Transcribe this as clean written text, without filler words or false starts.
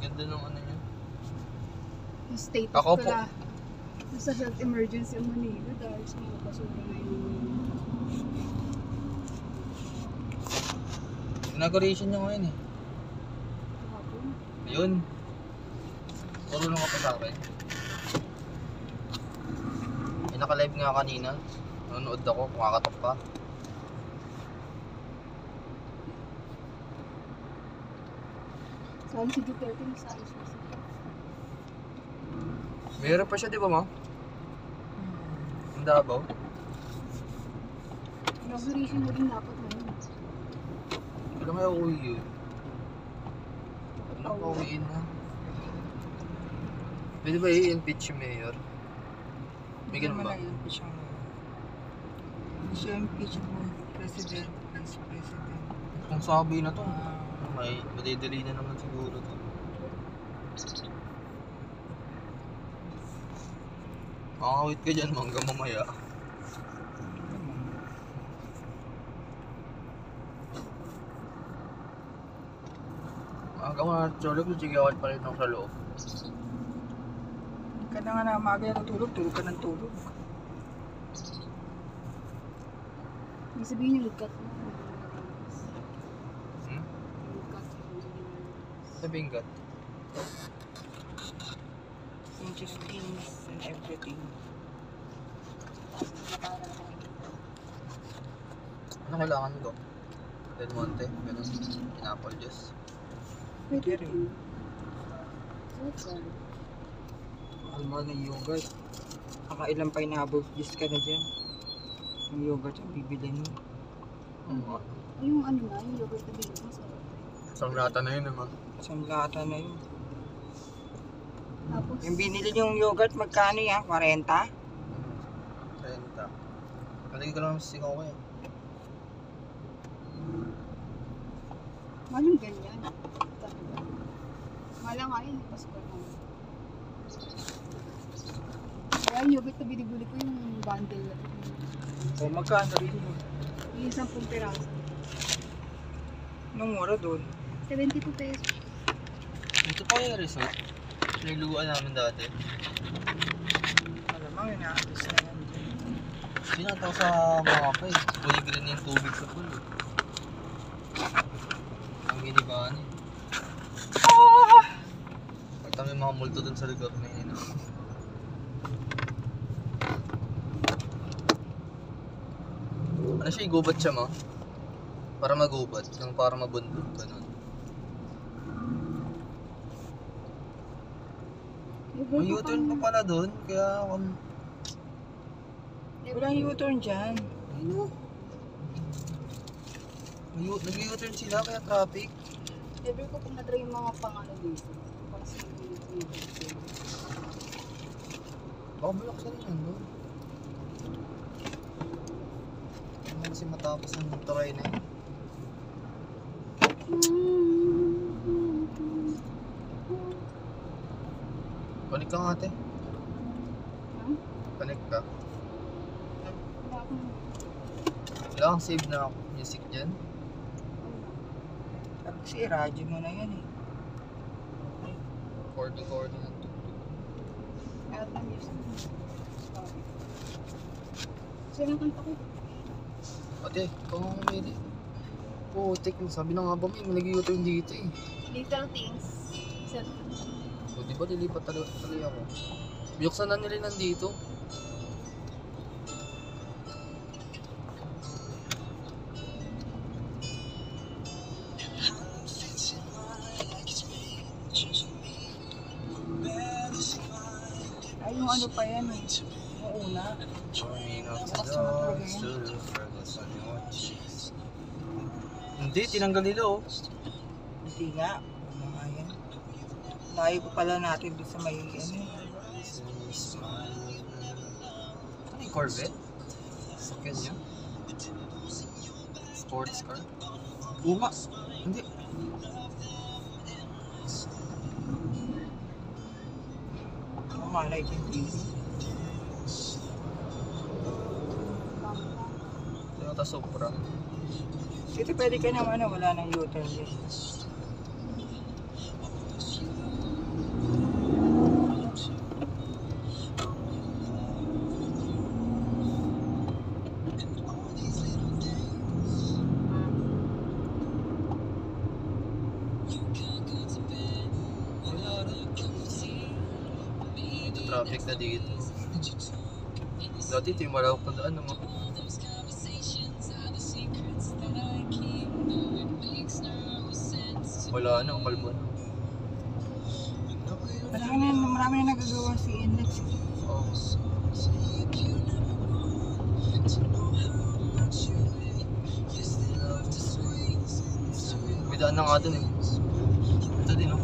Ganda ng ano niya. Yung status Ako ko po. na nasa health emergency ang Manila dahil sa mga basura na yun. Inauguration niya ngayon eh. Kahapon. Ayun. Marunong ka pa sa akin. May naka-live nga kanina. Nanonood ako, kumakatok pa. Saan si Duterte yung sa ayos na siya? Mayroon pa siya, di ba ma? Ang Davao. Inauguration mo rin dapat ngayon. Kailan kaya uwi yun? Ano pa uwiin na? Pwede ba i-impeach yung mayor? May ganun ba? Impeach ang hindi siya impeachable. President, Vice President. Kung sabi na to, may madidali na naman siguro to. Makakawit ka dyan hanggang mamaya. Hanggang mga tulog, sigawan pa rin ako sa loob. Ka na nga na umaga yung tulog ka ng tulog. Ibig sabihin yung lugat mo. Hmm? Lugat. Sabing gat. Intestines and everything. Ano kailangan ko? Del Monte, ganun. Pineapple juice. Pwede rin. Okay. Mahal na yogurt. Kakailan pa inabot juice ka na dyan. Yung yogurt ang bibili mo. Yung ano na, yung yogurt na bilhin mo sa Isang lata na yun naman. Isang lata na yun. tapos, Yung binili yung yogurt, magkano yan? 40? 30. Kalagay ko lang sa sikaw kaya. mahal yung ganyan. Mahal nga yun, Pasko na. Kaya yung yogurt na binibili ko yung bundle na. O magkano rin yun? Yung 10 piraso. Nung mura doon. 72 pesos. Dito pa yung resort. Pinaluguan namin dati. Malamang inaalis na yan dyan. Sinataw sa mga pa eh. Fully green yung tubig sa pool. Ang ginibaan eh. Pagka may mga multo dun sa lugar na yun. Ano siya, igubat siya mo? Para magubat, yung para mabundok, ganun. May U-turn pa pala dun, kaya Walang U-turn dyan. ano? Nag-U-turn sila kaya traffic. Never ko pong na-try yung mga pangano dito. Para sa mga Baka bulaksan yan, no? Ano kasi matapos ng try na yun. Connect ka nga ate. Connect ka. Wala kang save na music dyan. Kasi radyo mo na yan eh. Recording ng tugtog. Add na music. Saan ang kanta ko? Ate, ikaw nga umili. Putik, sabi na nga ba may nag-U-turn dito eh. Little Things. Isa. O di ba lilipat tuloy ako? Biyuksan na nila nandito. Ay, yung ano pa yan eh. Yung una. Hindi, tinanggal nila oh. Hindi nga. Ano nga yan? Layo pa pala natin doon sa may ano. Ano yung Corvette? Sakyan niya? Sports car? Uma! Hindi. Malay yung TV. Toyota Supra. Dito pwede ka naman wala nang U-turn dito. Ito traffic na dito. Dati ito yung malawak na daan naman. Wala na, kalbo na. Marami na nagagawa si NLEX. Oh. May daan na nga dun eh. Ito din oh.